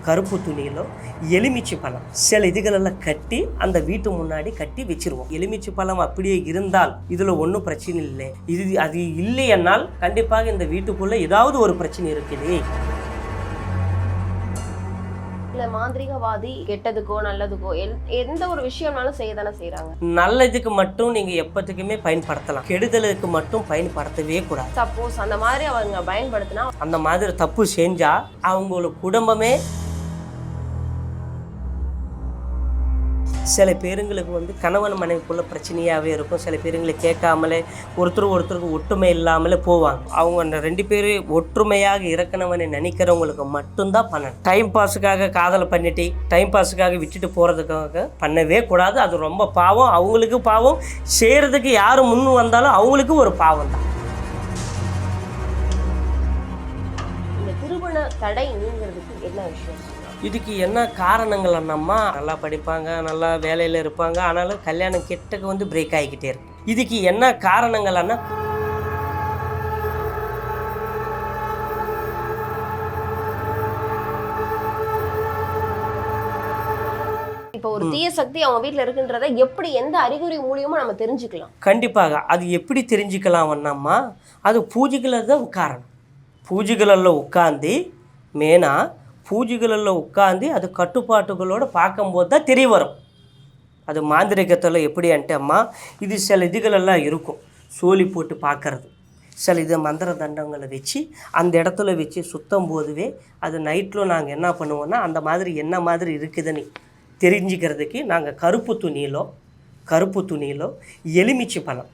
கருப்பு துணியிலோ எலுமிச்சை பழம் சில இதுகளெல்லாம் கட்டி அந்த வீட்டு முன்னாடி கட்டி வச்சிருவோம். எலுமிச்சை பழம் அப்படியே இருந்தால் இதில் ஒன்றும் பிரச்சனை இல்லை. அது இல்லை என்னால் கண்டிப்பாக இந்த வீட்டுக்குள்ளே ஏதாவது ஒரு பிரச்சனை இருக்குது. இல்ல மாந்திரிகவாதி கெட்டதுக்கோ நல்லதுக்கோ எந்த ஒரு விஷயம்னாலும் செய்யதானே செய்யறாங்க. நல்லதுக்கு மட்டும் நீங்க எப்பத்துக்குமே பயன்படுத்தலாம், கெடுதலுக்கு மட்டும் பயன்படுத்தவே கூடாது. சப்போஸ் அந்த மாதிரி அவங்க பயன்படுத்தினா அந்த மாதிரி தப்பு செஞ்சா அவங்களோட குடும்பமே சில பேருங்களுக்கு கணவன் மனைவிக்குள்ள பிரச்சனையாகவே இருக்கும். சில பேருங்களை கேட்காமலே ஒருத்தருக்கு ஒற்றுமை இல்லாமலே போவாங்க. அவங்க 2 பேர் ஒற்றுமையாக இருக்கணும்னு நினைக்கிறவங்களுக்கு மட்டும்தான் பண்ணணும். டைம் பாஸுக்காக காதலை பண்ணிட்டு டைம் பாஸுக்காக விட்டுட்டு போகிறதுக்காக பண்ணவே கூடாது. அது ரொம்ப பாவம், அவங்களுக்கு பாவம், செய்கிறதுக்கு யார் முன் வந்தாலும் அவங்களுக்கு ஒரு பாவம் தான். இந்த திருமண தடை நீங்கிறதுக்கு என்ன விஷயம்? இதுக்கு என்ன காரணங்கள் அண்ணம்மா? நல்லா படிப்பாங்க, நல்லா வேலையில் இருப்பாங்க, ஆனாலும் கல்யாணம் கிட்டக்கு பிரேக் ஆகிக்கிட்டே இருக்கு. இதுக்கு என்ன காரணங்கள் அண்ணா? இப்போ ஒரு தீய சக்தி அவங்க வீட்டில் இருக்குன்றதை எப்படி எந்த அறிகுறி மூலியமா நம்ம தெரிஞ்சுக்கலாம்? கண்டிப்பாக அது எப்படி தெரிஞ்சுக்கலாம் அண்ணம்மா? அது பூஜைகளில் தான் காரணம். பூஜைகளில் உட்காந்து மேனாக பூஜைகளில் உட்காந்து அது கட்டுப்பாட்டுகளோடு பார்க்கும்போது தான் தெரிய வரும். அது மாந்திரிகத்தில் எப்படி அம்மா, இது சில இதுகளெல்லாம் இருக்கும். சோழி போட்டு பார்க்கறது, சில இது மந்திர தண்டங்களை வச்சு அந்த இடத்துல வச்சு சுத்தம் போதுவே அது நைட்டில் நாங்கள் என்ன பண்ணுவோன்னா அந்த மாதிரி என்ன மாதிரி இருக்குதுன்னு தெரிஞ்சுக்கிறதுக்கு நாங்கள் கருப்பு துணியிலோ எலுமிச்சை பழம்,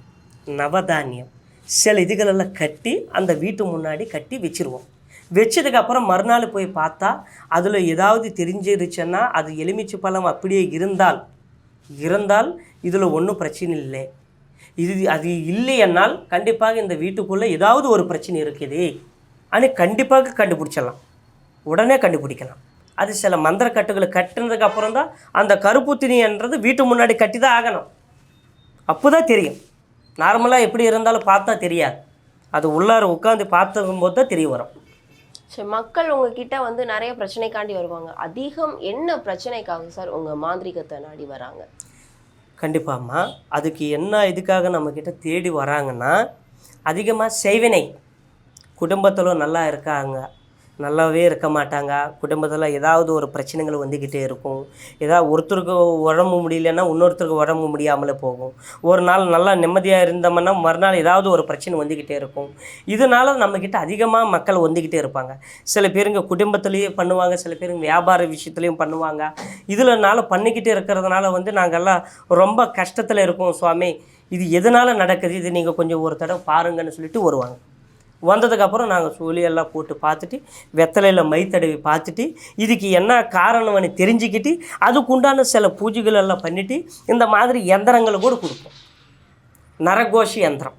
நவதானியம் சில இதுகளெல்லாம் கட்டி அந்த வீட்டு முன்னாடி கட்டி வச்சுருவோம். வச்சதுக்கப்புறம் மறுநாள் போய் பார்த்தா அதில் ஏதாவது தெரிஞ்சிருச்சுன்னா அது எலுமிச்சை பழம் அப்படியே இருந்தால் இதில் ஒன்றும் பிரச்சனை இல்லை. அது இல்லை என்னால் கண்டிப்பாக இந்த வீட்டுக்குள்ளே ஏதாவது ஒரு பிரச்சனை இருக்குது ஆனால் கண்டிப்பாக கண்டுபிடிச்சிடலாம், உடனே கண்டுபிடிக்கலாம். அது சில மந்திர கட்டுகளை கட்டுனதுக்கு அப்புறம் தான் அந்த கருப்பு துணின்றது வீட்டு முன்னாடி கட்டி தான் ஆகணும். அப்போ தான் தெரியும். நார்மலாக எப்படி இருந்தாலும் பார்த்தா தெரியாது, அது உள்ளார உட்காந்து பார்த்துக்கும்போது தான் தெரிய வரும். சரி, மக்கள் உங்ககிட்ட நிறைய பிரச்சனைக்காண்டி வருவாங்க. அதிகம் என்ன பிரச்சனைக்காக சார் உங்கள் மாந்திரிகத்தை நாடி வராங்க? கண்டிப்பாம்மா, அதுக்கு என்ன இதுக்காக நம்மக்கிட்ட தேடி வராங்கன்னா, அதிகமாக செய்வினை. குடும்பத்தில் நல்லா இருக்காங்க, நல்லாவே இருக்க மாட்டாங்க. குடும்பத்தில் ஏதாவது ஒரு பிரச்சனைகள் வந்துக்கிட்டே இருக்கும். ஏதாவது ஒருத்தருக்கு உடம்பு முடியலன்னா இன்னொருத்தருக்கு உடம்பு முடியாமலே போகும். ஒரு நாள் நல்லா நிம்மதியாக இருந்தோம்னா மறுநாள் ஏதாவது ஒரு பிரச்சனை வந்துக்கிட்டே இருக்கும். இதனால் நம்மக்கிட்ட அதிகமாக மக்கள் வந்துக்கிட்டே இருப்பாங்க. சில பேருங்க குடும்பத்துலேயே பண்ணுவாங்க, சில பேருங்க வியாபார விஷயத்துலேயும் பண்ணுவாங்க. இதில்னால பண்ணிக்கிட்டே இருக்கிறதுனால நாங்கள்லாம் ரொம்ப கஷ்டத்தில் இருக்கோம் சுவாமி, இது எதனால் நடக்குது, இது நீங்கள் கொஞ்சம் ஒரு தடவை பாருங்கன்னு சொல்லிட்டு வருவாங்க. வந்ததுக்கப்புறம் நாங்கள் சூழியெல்லாம் போட்டு பார்த்துட்டு வெத்தலையில் மை தடவி பார்த்துட்டு இதுக்கு என்ன காரணம்னு தெரிஞ்சுக்கிட்டு அதுக்குண்டான சில பூஜைகளெல்லாம் பண்ணிவிட்டு இந்த மாதிரி யந்திரங்களை கூட கொடுப்போம். நரகோஷி யந்திரம்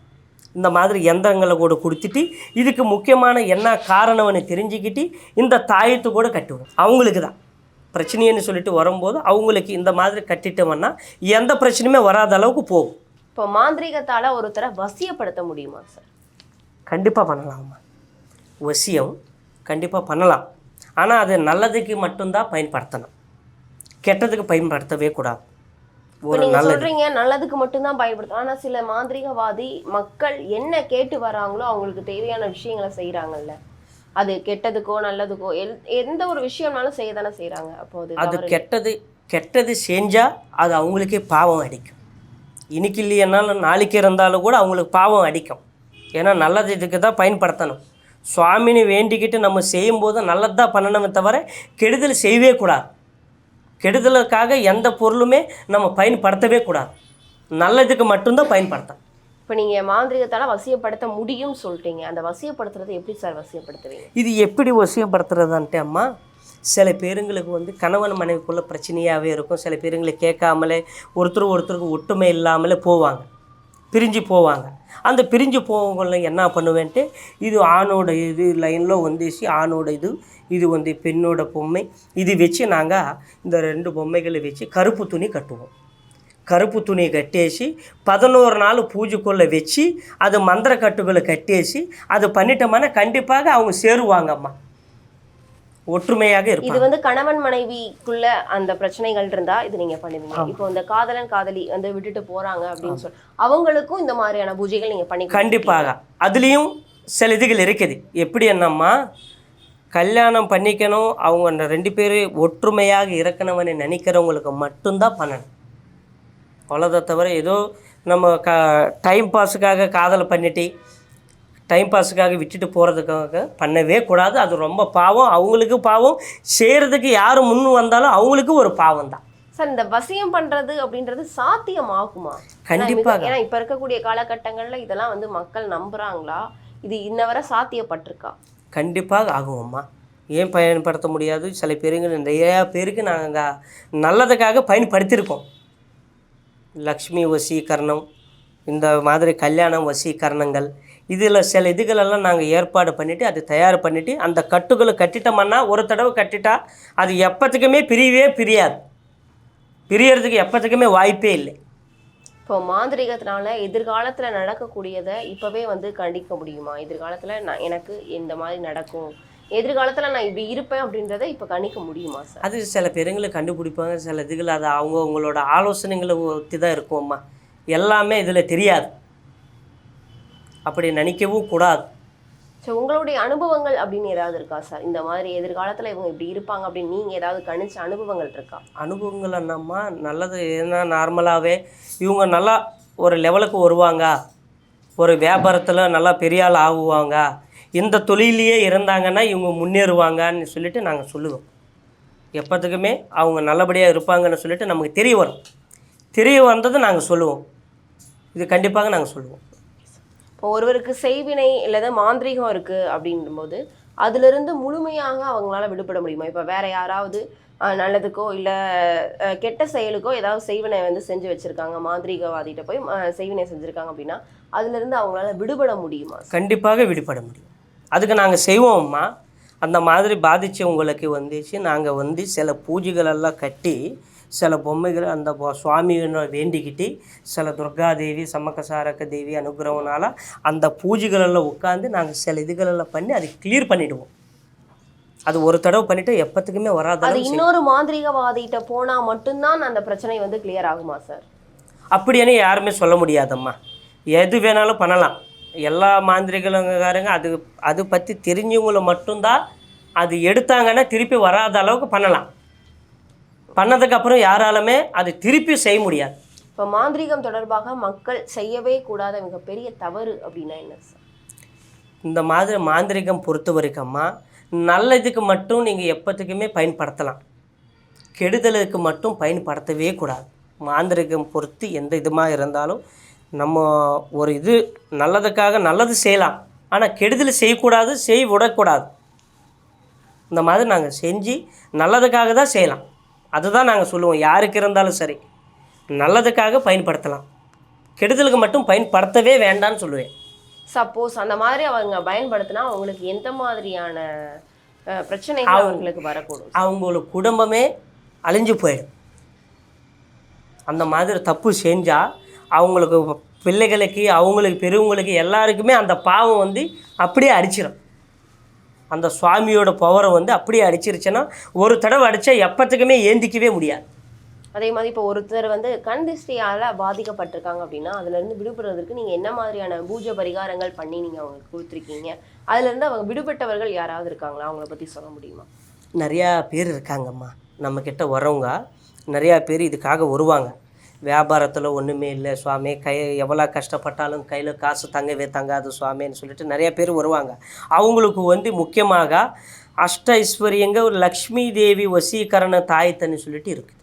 இந்த மாதிரி யந்திரங்களை கூட கொடுத்துட்டு இதுக்கு முக்கியமான என்ன காரணம்னு தெரிஞ்சுக்கிட்டு இந்த தாயத்து கூட கட்டுவோம். அவங்களுக்கு தான் பிரச்சனைன்னு சொல்லிட்டு வரும்போது அவங்களுக்கு இந்த மாதிரி கட்டிட்டோம்னா எந்த பிரச்சனையுமே வராத அளவுக்கு போகும். இப்போ மாந்திரிகத்தால் ஒருத்தரை வசியப்படுத்த முடியுமா சார்? கண்டிப்பாக பண்ணலாம்மா. வசியம் கண்டிப்பாக பண்ணலாம், ஆனால் அது நல்லதுக்கு மட்டும்தான் பயன்படுத்தணும், கெட்டதுக்கு பயன்படுத்தவே கூடாது. ஒரு சொல்கிறீங்க நல்லதுக்கு மட்டும்தான் பயன்படுத்தணும், ஆனால் சில மாந்திரிகவாதி மக்கள் என்ன கேட்டு வராங்களோ அவங்களுக்கு தேவையான விஷயங்களை செய்கிறாங்கல்ல, அது கெட்டதுக்கோ நல்லதுக்கோ எந்த ஒரு விஷயம்னாலும் செய்ய தானே செய்கிறாங்க. அப்போது அது கெட்டது செஞ்சால் அது அவங்களுக்கே பாவம் அடிக்கும். இன்னைக்கு இல்லையனாலும் நாளைக்கு இருந்தாலும் கூட அவங்களுக்கு பாவம் அடிக்கும். ஏன்னா நல்லது இதுக்கு தான் பயன்படுத்தணும். சுவாமின்னு வேண்டிக்கிட்டு நம்ம செய்யும்போது நல்லது தான் பண்ணணுமே தவிர கெடுதல் செய்யவே கூடாது. கெடுதலுக்காக எந்த பொருளுமே நம்ம பயன்படுத்தவே கூடாது, நல்லதுக்கு மட்டும்தான் பயன்படுத்தணும். இப்போ நீங்கள் மாந்திரிகத்தால் வசியப்படுத்த முடியும்னு சொல்லிட்டீங்க, அந்த வசியப்படுத்துறது எப்படி சார் வசியப்படுத்துவீங்க? இது எப்படி வசியப்படுத்துறதுன்ட்டு அம்மா, சில பேருங்களுக்கு கணவன் மனைவிக்குள்ள பிரச்சனையாகவே இருக்கும். சில பேருங்களை கேட்காமலே ஒருத்தருக்கு ஒற்றுமை இல்லாமலே போவாங்க, பிரிஞ்சு போவாங்க. அந்த பிரிஞ்சு போவங்கள என்ன பண்ணுவேன்ட்டு இது ஆணோட இது லைனில் வந்துச்சு, ஆணோட இது பெண்ணோட பொம்மை, இது வச்சு நாங்கள் இந்த 2 பொம்மைகளை வச்சு கருப்பு துணி கட்டுவோம். கருப்பு துணியை கட்டேசி 11 நாள் பூஜைக்குள்ளே வச்சு அது மந்திர கட்டுகளை கட்டேசி அது பண்ணிட்டோம்னா கண்டிப்பாக அவங்க சேருவாங்கம்மா. ஒற்றுமையாக இது இருப்பாங்க. வந்து கணவன் மனைவிக்குள்ள அந்த பிரச்சனைகள் இருந்தா இது நீங்க பண்ணுவீங்க. இப்போ இந்த காதலன் காதலி வந்து விட்டுட்டு போறாங்க அப்படின்னு சொல்லி அவங்களுக்கும் இந்த மாதிரியான பூஜைகள் நீங்க பண்ணி கண்டிப்பாக அதுலேயும் சில இதுகள் இருக்குது. எப்படி என்னம்மா, கல்யாணம் பண்ணிக்கணும், அவங்க 2 பேர் ஒற்றுமையாக இருக்கணும்னு நினைக்கிறவங்களுக்கு மட்டும்தான் பண்ணணும். அவ்வளோதை தவிர ஏதோ நம்ம டைம் பாஸுக்காக காதலை பண்ணிட்டு டைம் பாஸுக்காக விட்டுட்டு போகிறதுக்காக பண்ணவே கூடாது. அது ரொம்ப பாவம், அவங்களுக்கு பாவம், செய்கிறதுக்கு யார் முன் வந்தாலும் அவங்களுக்கு ஒரு பாவம் தான். சார் இந்த வசியம் பண்றது அப்படின்றது சாத்தியம் ஆகுமா? கண்டிப்பாக. ஏன்னா இப்ப இருக்கக்கூடிய காலகட்டங்கள்ல இதெல்லாம் வந்து மக்கள் நம்புறாங்களா? இது இன்ன வரை சாத்தியப்பட்டிருக்கா? கண்டிப்பாக ஆகும்மா. ஏன் பயன்படுத்த முடியாது? சில பேருங்க, நிறையா பேருக்கு நாங்கள் நல்லதுக்காக பயன்படுத்தியிருக்கோம். லக்ஷ்மி வசீகரணம், இந்த மாதிரி கல்யாணம் வசீகரணங்கள், இதில் சில இதுகளெல்லாம் நாங்கள் ஏற்பாடு பண்ணிவிட்டு அதை தயார் பண்ணிவிட்டு அந்த கட்டுகளை கட்டிட்டோம்னா, ஒரு தடவை கட்டிட்டா அது எப்போத்துக்குமே பிரியாது. பிரியறதுக்கு எப்போத்துக்குமே வாய்ப்பே இல்லை. இப்போ மாந்திரிகத்தினால எதிர்காலத்தில் நடக்கக்கூடியதை இப்போவே வந்து கண்டிக்க முடியுமா? எதிர்காலத்தில் எனக்கு இந்த மாதிரி நடக்கும், எதிர்காலத்தில் நான் இப்படி இருப்பேன் அப்படின்றத இப்போ கணிக்க முடியுமா சார்? அது சில பேருங்களை கண்டுபிடிப்பாங்க, சில இதுகள் அது அவங்களோட ஆலோசனைகளை ஒத்தி தான் இருக்கும்மா. எல்லாமே இதில் தெரியாது, அப்படி நினைக்கவும் கூடாது. ஸோ உங்களுடைய அனுபவங்கள் அப்படின்னு ஏதாவது இருக்கா சார்? இந்த மாதிரி எதிர்காலத்தில் இவங்க இப்படி இருப்பாங்க அப்படின்னு நீங்கள் ஏதாவது கணிச்ச அனுபவங்கள் இருக்கா? அனுபவங்கள் என்னம்மா, நல்லது ஏன்னா நார்மலாகவே இவங்க நல்லா ஒரு லெவலுக்கு வருவாங்க, ஒரு வியாபாரத்தில் நல்லா பெரிய ஆள் ஆகுவாங்க, இந்த தொழிலையே இருந்தாங்கன்னா இவங்க முன்னேறுவாங்கன்னு சொல்லிட்டு நாங்கள் சொல்லுவோம். எப்போத்துக்குமே அவங்க நல்லபடியாக இருப்பாங்கன்னு சொல்லிட்டு நமக்கு தெரிய வந்தது நாங்கள் சொல்லுவோம். இது கண்டிப்பாக நாங்கள் சொல்லுவோம். இப்போ ஒருவருக்கு செய்வினை இல்லது மாந்திரீகம் இருக்குது அப்படின்போது அதிலிருந்து முழுமையாக அவங்களால விடுபட முடியுமா? இப்போ வேற யாராவது நல்லதுக்கோ இல்லை கெட்ட செயலுக்கோ ஏதாவது செய்வினை வந்து செஞ்சு வச்சுருக்காங்க, மாந்திரீகவாதிகிட்ட போய் செய்வினை செஞ்சுருக்காங்க அப்படின்னா அதுலேருந்து அவங்களால விடுபட முடியுமா? கண்டிப்பாக விடுபட முடியும். அதுக்கு நாங்கள் செய்வோம்மா. அந்த மாதிரி பாதித்தவங்களுக்கு வந்துச்சு நாங்கள் வந்து சில பூஜைகளெல்லாம் கட்டி சில பொம்மைகளை அந்த சுவாமியை வேண்டிக்கிட்டு சில துர்காதேவி சம்மக்கசாரக்க தேவி அனுகிரகனால அந்த பூஜைகளெல்லாம் உட்காந்து நாங்கள் சில இதுகளெல்லாம் பண்ணி அதை கிளியர் பண்ணிவிடுவோம். அது ஒரு தடவை பண்ணிவிட்டு எப்போத்துக்குமே வராது. அது இன்னொரு மாந்திரீகவாதிகிட்ட போனால் மட்டும்தான் அந்த பிரச்சனை வந்து கிளியர் ஆகுமா சார்? அப்படின்னு யாருமே சொல்ல முடியாதம்மா. எது வேணாலும் பண்ணலாம். எல்லா மாந்திரிகக்காரங்க அது பற்றி தெரிஞ்சவங்களை மட்டும்தான் அது எடுத்தாங்கன்னா திருப்பி வராத அளவுக்கு பண்ணலாம். பண்ணதுக்கப்புறம் யாராலுமே அது திருப்பி செய்ய முடியாது. இப்போ மாந்திரீகம் தொடர்பாக மக்கள் செய்யவே கூடாத மிகப்பெரிய தவறு அப்படின்னா என்ன சார்? இந்த மாதிரி மாந்திரிகம் பொறுத்த வரைக்கும்மா, நல்லதுக்கு மட்டும் நீங்கள் எப்போத்துக்குமே பயன்படுத்தலாம், கெடுதலுக்கு மட்டும் பயன்படுத்தவே கூடாது. மாந்திரிகம் பொறுத்து எந்த இதுமாக இருந்தாலும் நம்ம ஒரு இது நல்லதுக்காக நல்லது செய்யலாம், ஆனால் கெடுதல் செய்யக்கூடாது, விடக்கூடாது. இந்த மாதிரி நாங்கள் செஞ்சு நல்லதுக்காக தான் செய்யலாம். அதுதான் நாங்கள் சொல்லுவோம். யாருக்கு இருந்தாலும் சரி நல்லதுக்காக பயன்படுத்தலாம், கெடுதலுக்கு மட்டும் பயன்படுத்தவே வேண்டாம்னு சொல்லுவேன். சப்போஸ் அந்த மாதிரி அவங்க பயன்படுத்தினா அவங்களுக்கு எந்த மாதிரியான பிரச்சனைகள் அவங்களுக்கு வரக்கூடும்? அவங்களுக்கு குடும்பமே அழிஞ்சு போயிடும். அந்த மாதிரி தப்பு செஞ்சால் அவங்களுக்கு பிள்ளைகளுக்கு அவங்களுக்கு பெரியவங்களுக்கு எல்லாருக்குமே அந்த பாவம் வந்து அப்படியே அடிச்சிடும். அந்த சுவாமியோட பவரை வந்து அப்படியே அடிச்சிருச்சுன்னா ஒரு தடவை அடித்தா எப்போத்துக்குமே ஏந்திக்கவே முடியாது. அதே மாதிரி இப்போ ஒருத்தர் வந்து கண் திருஷ்டியால் பாதிக்கப்பட்டிருக்காங்க அப்படின்னா அதுலேருந்து விடுபடுறதுக்கு நீங்கள் என்ன மாதிரியான பூஜை பரிகாரங்கள் பண்ணி நீங்கள் அவங்களுக்கு கொடுத்துருக்கீங்க? அதுலேருந்து அவங்க விடுபட்டவர்கள் யாராவது இருக்காங்களா? அவங்கள பற்றி சொல்ல முடியுமா? நிறையா பேர் இருக்காங்கம்மா. நம்மக்கிட்ட வரவங்க நிறையா பேர் இதுக்காக வருவாங்க. வியாபாரத்தில் ஒன்றுமே இல்லை சுவாமி, எவ்வளோ கஷ்டப்பட்டாலும் கையில் காசு தங்கவே தங்காது சுவாமின்னு சொல்லிட்டு நிறையா பேர் வருவாங்க. அவங்களுக்கு வந்து முக்கியமாக அஷ்ட ஐஸ்வர்யங்க ஒரு லக்ஷ்மி தேவி வசீகரண தாயத்தன்னு சொல்லிட்டு இருக்குது.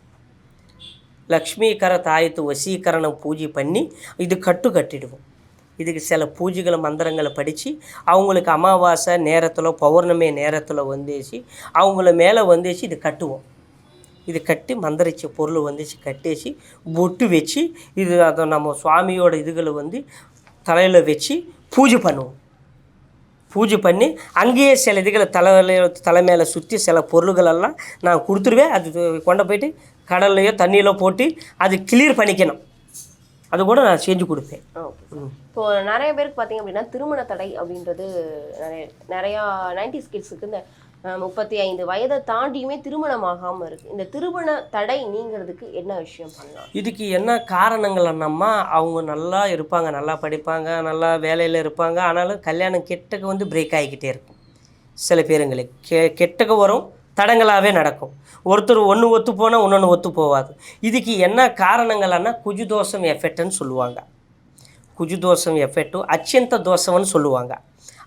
லக்ஷ்மிகர தாயத்து வசீகரணம் பூஜை பண்ணி இது கட்டிடுவோம். இதுக்கு சில பூஜைகளை மந்திரங்களை படித்து அவங்களுக்கு அமாவாசை நேரத்தில் பௌர்ணமி நேரத்தில் வந்துச்சு அவங்கள மேலே வந்துச்சு இது கட்டுவோம். இது கட்டி மந்திரிச்ச பொருள் வந்துச்சு கட்டேச்சு பொட்டு வச்சு இது அதை நம்ம சுவாமியோட இதுகளை வந்து தலையில் வச்சு பூஜை பண்ணுவோம். பூஜை பண்ணி அங்கேயே சில இதுகளை தலை மேலே சுற்றி சில பொருள்களெல்லாம் நான் கொடுத்துருவேன். அது கொண்டு போய்ட்டு கடல்லையோ தண்ணியிலோ போட்டு அது கிளியர் பண்ணிக்கணும். அது கூட நான் செஞ்சு கொடுப்பேன். இப்போ நிறைய பேருக்கு பார்த்தீங்க அப்படின்னா திருமண தடை அப்படின்றது நிறையா 90s கிட்ஸுக்கு இந்த 35 வயதை தாண்டியுமே திருமணம் ஆகாம இருக்கு. இந்த திருமண தடை நீங்கிறதுக்கு என்ன விஷயம் பண்ணலாம்? இதுக்கு என்ன காரணங்கள் அண்ணம்மா, அவங்க நல்லா இருப்பாங்க, நல்லா படிப்பாங்க, நல்லா வேலையில் இருப்பாங்க, ஆனாலும் கல்யாணம் கெட்டக்க வந்து பிரேக் ஆகிக்கிட்டே இருக்கும். சில பேருங்களுக்கு கெட்டக்க வரும், தடங்களாகவே நடக்கும். ஒருத்தர் ஒன்று ஒத்து போனால் இன்னொன்று ஒத்து போகாது. இதுக்கு என்ன காரணங்கள்னா குஜுதோஷம் எஃபெக்ட்னு சொல்லுவாங்க. குஜுதோஷம் எஃபெக்ட்டு அச்சியந்த தோஷம்னு சொல்லுவாங்க.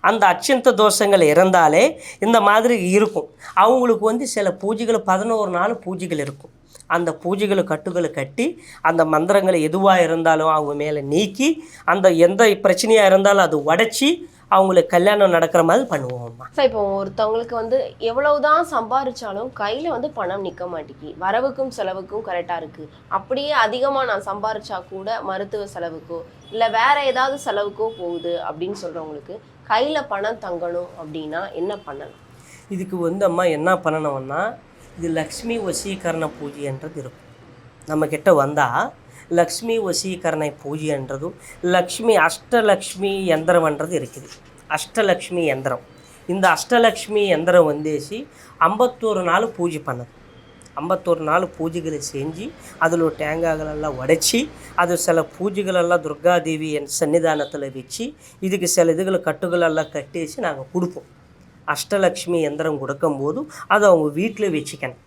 அந்த அச்சியந்த தோஷங்கள் இருந்தாலே இந்த மாதிரி இருக்கும். அவங்களுக்கு வந்து சில பூஜைகள் 11 நாள் பூஜைகள் இருக்கும். அந்த பூஜைகளை கட்டுகளை கட்டி அந்த மந்திரங்களை எதுவாக இருந்தாலும் அவங்க மேலே நீக்கி அந்த எந்த பிரச்சனையாக இருந்தாலும் அது உடச்சி அவங்களுக்கு கல்யாணம் நடக்கிற மாதிரி பண்ணுவோம்மா. சார் இப்போ ஒருத்தவங்களுக்கு வந்து எவ்வளவுதான் சம்பாதிச்சாலும் கையில் வந்து பணம் நிற்க மாட்டேங்கி, வரவுக்கும் செலவுக்கும் கரெக்டாக இருக்குது. அப்படியே அதிகமாக நான் சம்பாரிச்சா கூட மருத்துவ செலவுக்கோ இல்லை வேற ஏதாவது செலவுக்கோ போகுது அப்படின்னு சொல்கிறவங்களுக்கு கையில் பணம் தங்கணும் அப்படின்னா என்ன பண்ணணும்? இதுக்கு வந்து அம்மா என்ன பண்ணணும்னா, இது லக்ஷ்மி வசீகரண பூஜைன்றது இருக்கும். நம்மக்கிட்ட வந்தால் லக்ஷ்மி வசீகரண பூஜைன்றதும் லக்ஷ்மி அஷ்டலக்ஷ்மி யந்திரம்ன்றது இருக்குது. அஷ்டலக்ஷ்மி யந்திரம், இந்த அஷ்டலக்ஷ்மி யந்திரம் வந்துச்சு 51 நாள் பூஜை பண்ணது. 51 நாள் பூஜைகளை செஞ்சு அதில் தேங்காய்களெல்லாம் உடைச்சி அது சில பூஜைகளெல்லாம் துர்காதேவி என் சன்னிதானத்தில் வச்சு இதுக்கு சில இதுகளை கட்டுகளெல்லாம் கட்டி வச்சு நாங்கள் கொடுப்போம். அஷ்டலக்ஷ்மி யந்திரம் கொடுக்கும்போது அதை அவங்க வீட்டில் வச்சுக்கணும்.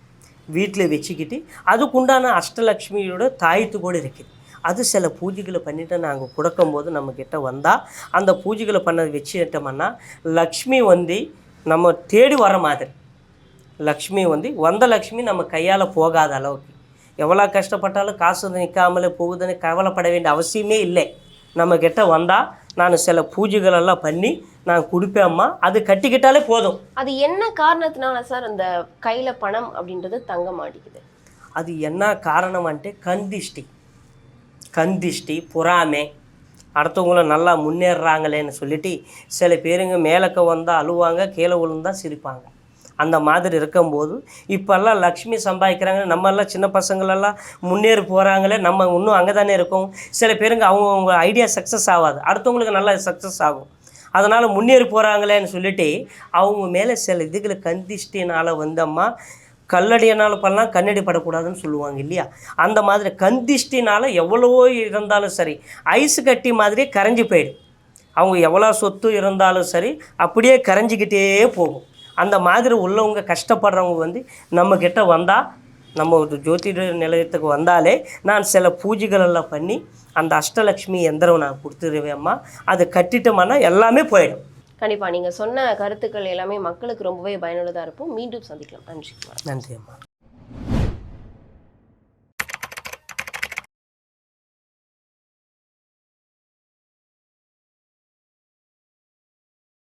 வீட்டில் வச்சுக்கிட்டு அதுக்குண்டான அஷ்டலக்ஷ்மியோட தாயத்து கூட இருக்குது. அது சில பூஜைகளை பண்ணிவிட்டு நாங்கள் கொடுக்கும்போது நம்மக்கிட்ட வந்தால் அந்த பூஜைகளை பண்ண வச்சுட்டோம்னா லக்ஷ்மி வந்து நம்ம தேடி வர மாதிரி, லக்ஷ்மி வந்து வந்த லக்ஷ்மி நம்ம கையால் போகாத அளவுக்கு, எவ்வளோ கஷ்டப்பட்டாலும் காசு நிற்காமலே போகுதுன்னு கவலைப்பட வேண்டிய அவசியமே இல்லை. நம்மக்கிட்ட வந்தால் நான் சில பூஜைகளெல்லாம் பண்ணி நான் கொடுப்பேம்மா, அது கட்டிக்கிட்டாலே போதும். அது என்ன காரணத்தினால சார் அந்த கையில் பணம் அப்படின்றது தங்க மாட்டேங்குது? அது என்ன காரணம்ன்ட்டு கந்திஷ்டி பொறாமை, அடுத்தவங்கள நல்லா முன்னேறாங்களேன்னு சொல்லிட்டு சில பேருங்க மேலக்க வந்தால் அழுவாங்க, கீழே விழுந்தால் சிரிப்பாங்க. அந்த மாதிரி இருக்கும்போது இப்போல்லாம் லக்ஷ்மி சம்பாதிக்கிறாங்க, நம்மெல்லாம் சின்ன பசங்களெல்லாம் முன்னேறி போகிறாங்களே, நம்ம இன்னும் அங்கே தானே இருக்கோம். சில பேருங்க அவங்க ஐடியா சக்ஸஸ் ஆகாது, அடுத்தவங்களுக்கு நல்லா சக்ஸஸ் ஆகும். அதனால் முன்னேறி போகிறாங்களேன்னு சொல்லிட்டு அவங்க மேலே சில இதுகளை கந்திஷ்டினால் வந்தம்மா கல்லடியினால் பண்ணலாம், கண்ணடி படக்கூடாதுன்னு சொல்லுவாங்க இல்லையா? அந்த மாதிரி கந்திஷ்டினால் எவ்வளவோ இருந்தாலும் சரி ஐஸ் கட்டி மாதிரியே கரைஞ்சி போயிடும். அவங்க எவ்வளோ சொத்து இருந்தாலும் சரி அப்படியே கரைஞ்சிக்கிட்டே போகும். அந்த மாதிரி உள்ளவங்க கஷ்டப்படுறவங்க வந்து நம்மக்கிட்ட வந்தால், நம்ம ஒரு ஜோதிட நிலையத்துக்கு வந்தாலே நான் சில பூஜைகளெல்லாம் பண்ணி அந்த அஷ்டலக்ஷ்மி யந்திரம் நான் கொடுத்துருவேம்மா. அது கட்டிட்டோம்னா எல்லாமே போயிடும். கண்டிப்பாக நீங்கள் சொன்ன கருத்துக்கள் எல்லாமே மக்களுக்கு ரொம்பவே பயனுள்ளதாக இருக்கும். மீண்டும் சந்திக்கலாம். நன்றி. நன்றி அம்மா.